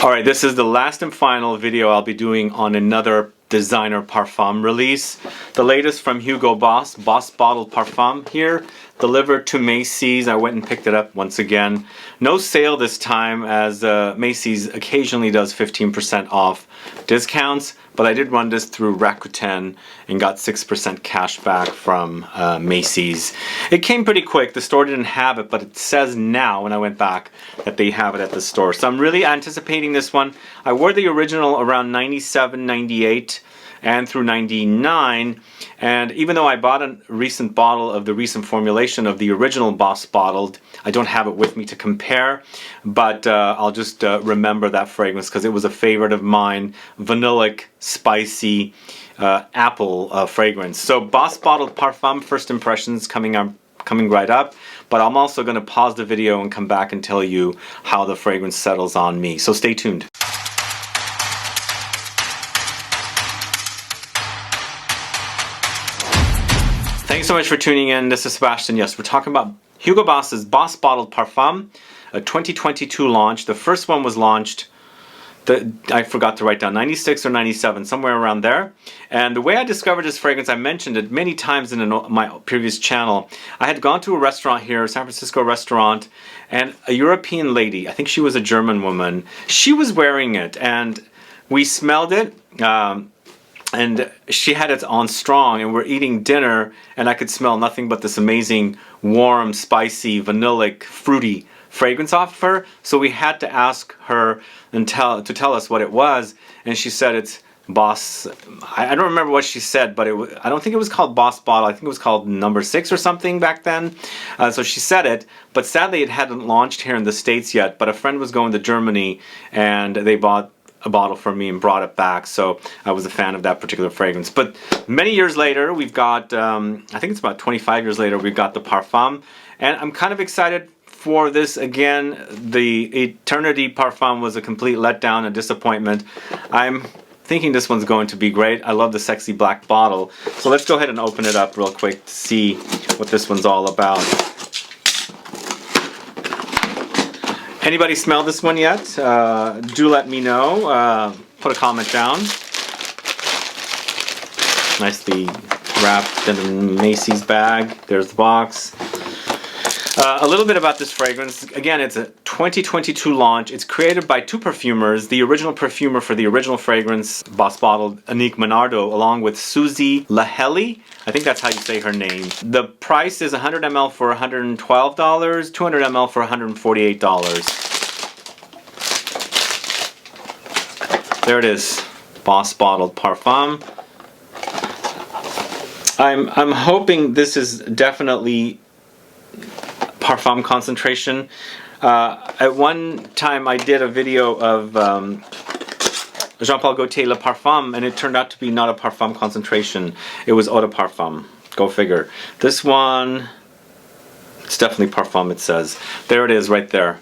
Alright, this is the last and final video I'll be doing on another designer Parfum release. The latest from Hugo Boss bottled Parfum here, delivered to Macy's. I went and picked it up once again. No sale this time, as Macy's occasionally does 15% off discounts, but I did run this through Rakuten and got 6% cash back from Macy's. It came pretty quick. The store didn't have it, but it says now when I went back that they have it at the store. So I'm really anticipating this one. I wore the original around 97, 98 and through 99, and even though I bought a recent bottle of the recent formulation of the original Boss bottled, I don't have it with me to compare, but I'll just remember that fragrance because it was a favorite of mine. Vanillic, spicy, apple fragrance. So Boss bottled Parfum first impressions coming right up, but I'm also going to pause the video and come back and tell you how the fragrance settles on me. So stay tuned. Thanks so much for tuning in. This is Sebastian. Yes, we're talking about Hugo Boss's Boss Bottled Parfum, a 2022 launch. The first one was launched, I forgot to write down, 96 or 97, somewhere around there. And the way I discovered this fragrance, I mentioned it many times in my previous channel. I had gone to a restaurant here, a San Francisco restaurant, and a European lady, I think she was a German woman, she was wearing it, and we smelled it. And she had it on strong, and we're eating dinner, and I could smell nothing but this amazing, warm, spicy, vanillic, fruity fragrance off of her. So we had to ask her to tell us what it was, and she said it's Boss. I don't remember what she said, but I don't think it was called Boss Bottle. I think it was called number 6 or something back then. So she said it, but sadly it hadn't launched here in the States yet. But a friend was going to Germany, and they bought a bottle for me and brought it back, so I was a fan of that particular fragrance. But many years later, we've got, I think it's about 25 years later, we've got the Parfum, and I'm kind of excited for this again. The Eternity Parfum was a complete letdown, a disappointment. I'm thinking this one's going to be great. I love the sexy black bottle. So let's go ahead and open it up real quick to see what this one's all about. Anybody smell this one yet? Do let me know. Put a comment down. Nicely wrapped in a Macy's bag. There's the box. A little bit about this fragrance. Again, it's a 2022 launch. It's created by two perfumers. The original perfumer for the original fragrance, Boss Bottled, Annick Ménardo, along with Suzy Helley. I think that's how you say her name. The price is 100 ml for $112, 200 ml for $148. There it is, Boss Bottled Parfum. I'm hoping this is definitely Parfum concentration. At one time I did a video of Jean-Paul Gaultier Le Parfum, and it turned out to be not a Parfum concentration. It was Eau de Parfum. Go figure. This one, it's definitely Parfum, it says. There it is right there.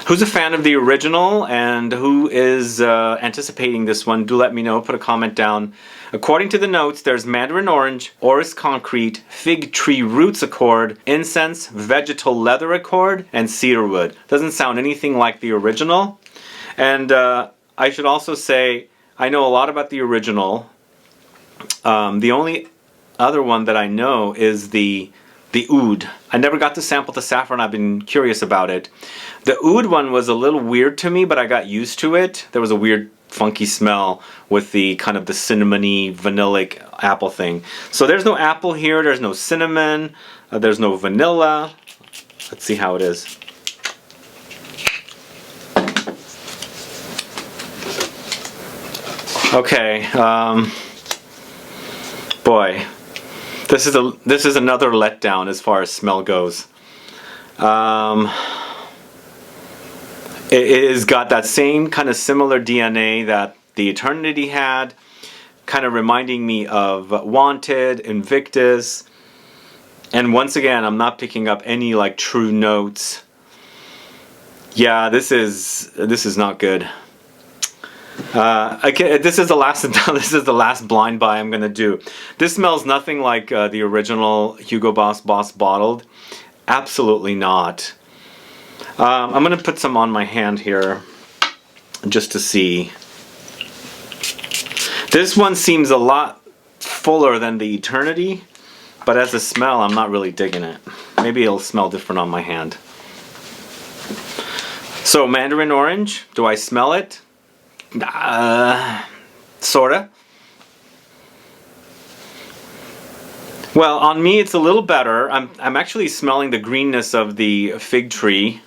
Who's a fan of the original and who is anticipating this one? Do let me know. Put a comment down. According to the notes, there's Mandarin Orange, Orris Concrete, Fig Tree Roots Accord, Incense, Vegetal Leather Accord, and Cedarwood. Doesn't sound anything like the original. And I should also say, I know a lot about the original. The only other one that I know is the Oud. I never got to sample the saffron. I've been curious about it. The Oud one was a little weird to me, but I got used to it. There was a weird funky smell with the kind of the cinnamony vanillic apple thing. So there's no apple here, there's no cinnamon, there's no vanilla. Let's see how it is. Okay, boy, this is another letdown as far as smell goes. It has got that same kind of similar DNA that the Eternity had, kind of reminding me of Wanted, Invictus, and once again, I'm not picking up any like true notes. Yeah, this is not good. This is the last. This is the last blind buy I'm gonna do. This smells nothing like the original Hugo Boss bottled. Absolutely not. I'm gonna put some on my hand here. just to see. This one seems a lot fuller than the Eternity, but as a smell, I'm not really digging it. Maybe it'll smell different on my hand. So Mandarin Orange, do I smell it? Sorta. Well, on me it's a little better. I'm actually smelling the greenness of the fig tree.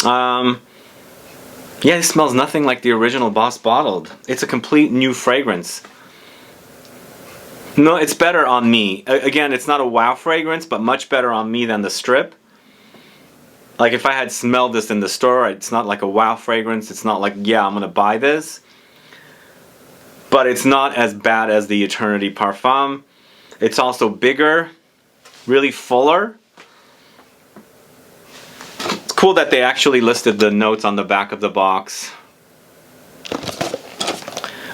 Yeah, it smells nothing like the original Boss Bottled. It's a complete new fragrance. No, it's better on me. Again, it's not a wow fragrance, but much better on me than the strip. Like if I had smelled this in the store, it's not like a wow fragrance. It's not like, yeah, I'm gonna buy this. But it's not as bad as the Eternity Parfum. It's also bigger, really fuller. It's cool that they actually listed the notes on the back of the box.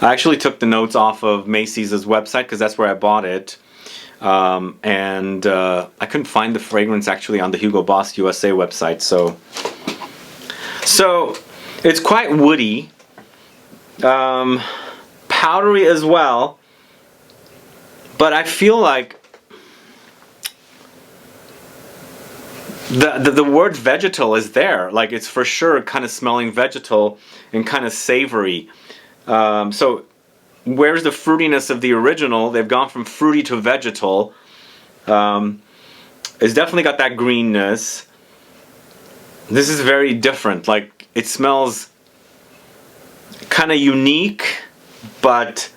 I actually took the notes off of Macy's website because that's where I bought it. I couldn't find the fragrance actually on the Hugo Boss USA website. So it's quite woody. Powdery as well. But I feel like the word vegetal is there. Like it's for sure kind of smelling vegetal and kind of savory. So where's the fruitiness of the original? They've gone from fruity to vegetal. It's definitely got that greenness. This is very different. Like it smells kind of unique, but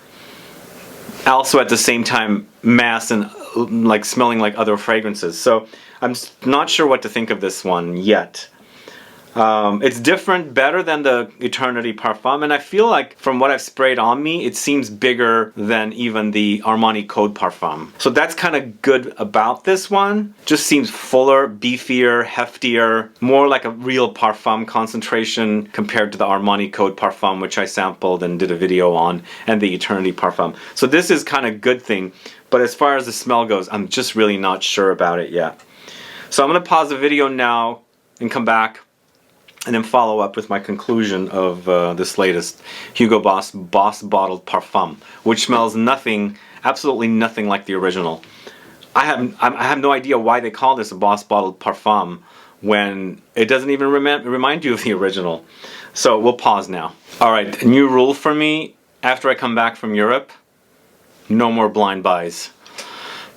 also at the same time mass and like smelling like other fragrances. So I'm not sure what to think of this one yet. It's different, better than the Eternity Parfum, and I feel like from what I've sprayed on me, it seems bigger than even the Armani Code Parfum. So that's kind of good about this one. Just seems fuller, beefier, heftier, more like a real Parfum concentration compared to the Armani Code Parfum, which I sampled and did a video on, and the Eternity Parfum. So this is kind of a good thing, but as far as the smell goes, I'm just really not sure about it yet. So I'm going to pause the video now and come back and then follow up with my conclusion of this latest Hugo Boss Bottled Parfum, which smells nothing, absolutely nothing like the original. I have no idea why they call this a Boss Bottled Parfum when it doesn't even remind you of the original. So we'll pause now. Alright, a new rule for me after I come back from Europe: no more blind buys.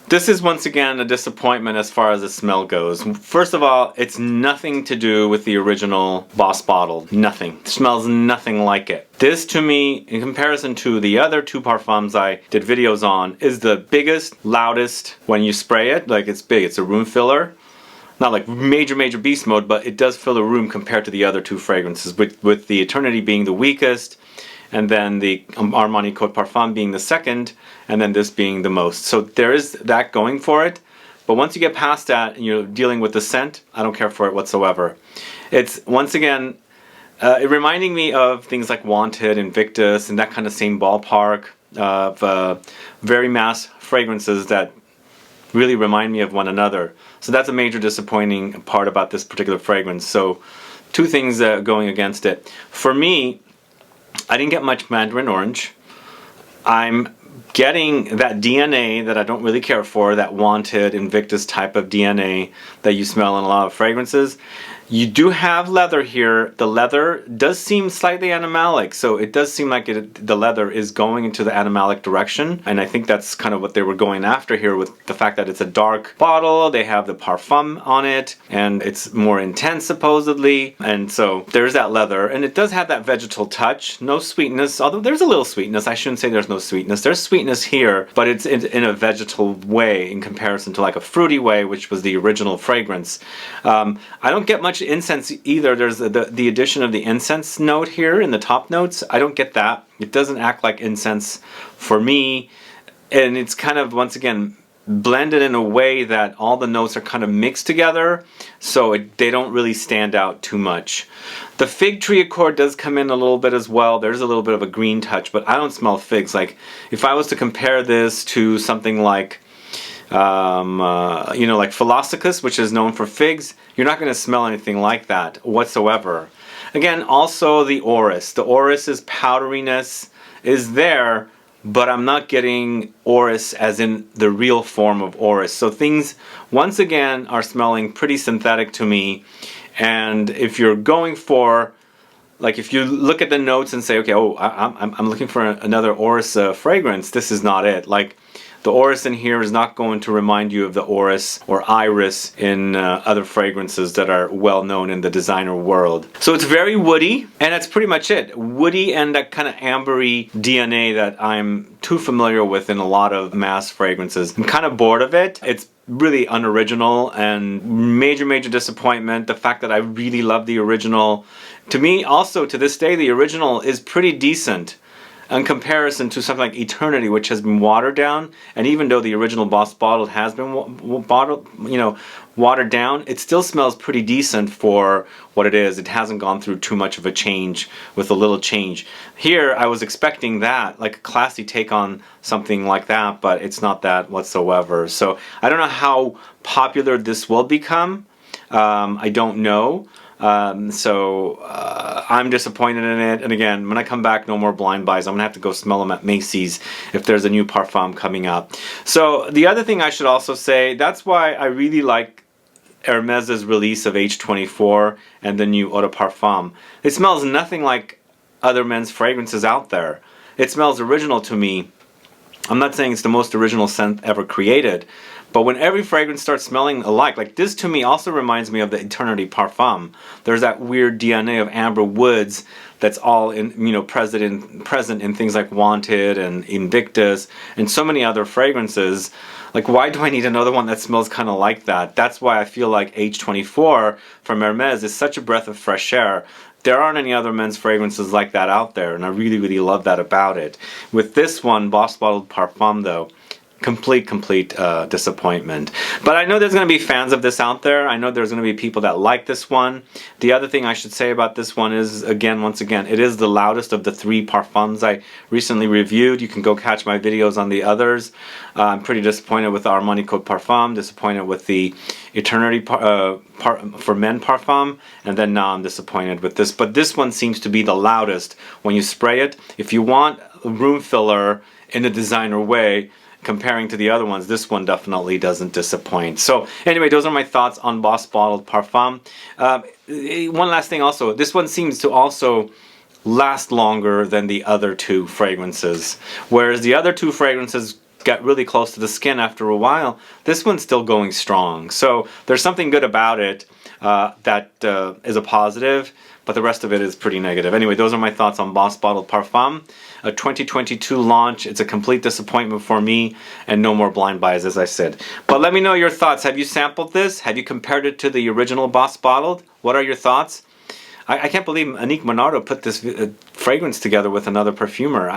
This is once again a disappointment as far as the smell goes. First of all, it's nothing to do with the original Boss Bottled. Nothing. It smells nothing like it. This to me, in comparison to the other two parfums I did videos on, is the biggest, loudest when you spray it. Like it's big, it's a room filler. Not like major beast mode, but it does fill a room compared to the other two fragrances, with the Eternity being the weakest, and then the Armani Code Parfum being the second, and then this being the most. So there is that going for it, but once you get past that and you're dealing with the scent, I don't care for it whatsoever. It's, once again, it reminding me of things like Wanted, Invictus, and that kind of same ballpark of very mass fragrances that really remind me of one another. So that's a major disappointing part about this particular fragrance. So two things going against it. For me, I didn't get much Mandarin Orange. I'm getting that DNA that I don't really care for, that Wanted, Invictus type of DNA that you smell in a lot of fragrances. You do have leather here. The leather does seem slightly animalic, so it does seem like the leather is going into the animalic direction, and I think that's kind of what they were going after here with the fact that it's a dark bottle, they have the Parfum on it, and it's more intense supposedly, and so there's that leather, and it does have that vegetal touch. No sweetness, although there's a little sweetness. I shouldn't say there's no sweetness. There's sweetness here, but it's in a vegetal way in comparison to like a fruity way, which was the original fragrance. I don't get much incense either. There's the addition of the incense note here in the top notes. I don't get that. It doesn't act like incense for me, and it's kind of, once again, blended in a way that all the notes are kind of mixed together, so they don't really stand out too much. The fig tree accord does come in a little bit as well. There's a little bit of a green touch, but I don't smell figs. Like if I was to compare this to something like you know, like Philosopus, which is known for figs, you're not going to smell anything like that whatsoever. Again, also the Orris. The Orris's powderiness is there, but I'm not getting Orris as in the real form of Orris. So things, once again, are smelling pretty synthetic to me. And if you're going for, like, if you look at the notes and say, okay, oh, I'm looking for another Orris fragrance, this is not it. Like, the Orris in here is not going to remind you of the Orris or Iris in other fragrances that are well known in the designer world. So it's very woody, and that's pretty much it. Woody and that kind of ambery DNA that I'm too familiar with in a lot of mass fragrances. I'm kind of bored of it. It's really unoriginal and major disappointment. The fact that I really love the original. To me, also to this day, the original is pretty decent in comparison to something like Eternity, which has been watered down. And even though the original Boss Bottled has been watered down, it still smells pretty decent for what it is. It hasn't gone through too much of a change with a little change. Here, I was expecting that, like a classy take on something like that, but it's not that whatsoever. So I don't know how popular this will become. I don't know. I'm disappointed in it, and again, when I come back, no more blind buys. I'm gonna have to go smell them at Macy's if there's a new Parfum coming up. So the other thing I should also say, that's why I really like Hermès's release of H24 and the new Eau de Parfum. It smells nothing like other men's fragrances out there. It smells original to me. I'm not saying it's the most original scent ever created, but when every fragrance starts smelling alike, like this to me also reminds me of the Eternity Parfum. There's that weird DNA of amber woods that's all in, you know, present in things like Wanted and Invictus and so many other fragrances. Like, why do I need another one that smells kind of like that? That's why I feel like H24 from Hermès is such a breath of fresh air. There aren't any other men's fragrances like that out there, and I really love that about it. With this one, Boss Bottled Parfum, though, complete disappointment. But I know there's going to be fans of this out there. I know there's going to be people that like this one. The other thing I should say about this one is, once again, it is the loudest of the 3 parfums I recently reviewed. You can go catch my videos on the others. I'm pretty disappointed with Armani Code Parfum, disappointed with the Eternity for Men Parfum, and then now I'm disappointed with this. But this one seems to be the loudest when you spray it. If you want a room filler in a designer way, comparing to the other ones, this one definitely doesn't disappoint. So anyway, those are my thoughts on Boss Bottled Parfum. One last thing also, this one seems to also last longer than the other 2 fragrances. Whereas the other 2 fragrances get really close to the skin after a while, this one's still going strong. So there's something good about it that is a positive, but the rest of it is pretty negative. Anyway, those are my thoughts on Boss Bottled Parfum. A 2022 launch. It's a complete disappointment for me, and no more blind buys, as I said. But let me know your thoughts. Have you sampled this? Have you compared it to the original Boss Bottled? What are your thoughts? I can't believe Annick Ménardo put this fragrance together with another perfumer.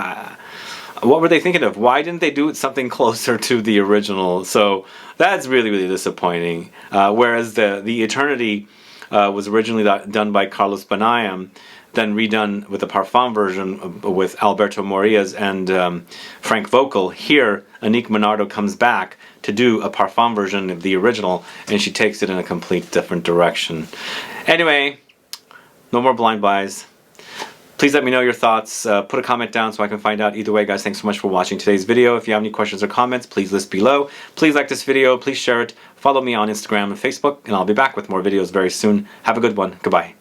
What were they thinking of? Why didn't they do something closer to the original? So that's really disappointing. Whereas the Eternity was originally done by Carlos Banayam, then redone with the Parfum version with Alberto Morillas and Frank Vocal. Here, Annick Ménardo comes back to do a Parfum version of the original, and she takes it in a complete different direction. Anyway, no more blind buys. Please let me know your thoughts. Put a comment down so I can find out. Either way, guys, thanks so much for watching today's video. If you have any questions or comments, please list below. Please like this video. Please share it. Follow me on Instagram and Facebook, and I'll be back with more videos very soon. Have a good one. Goodbye.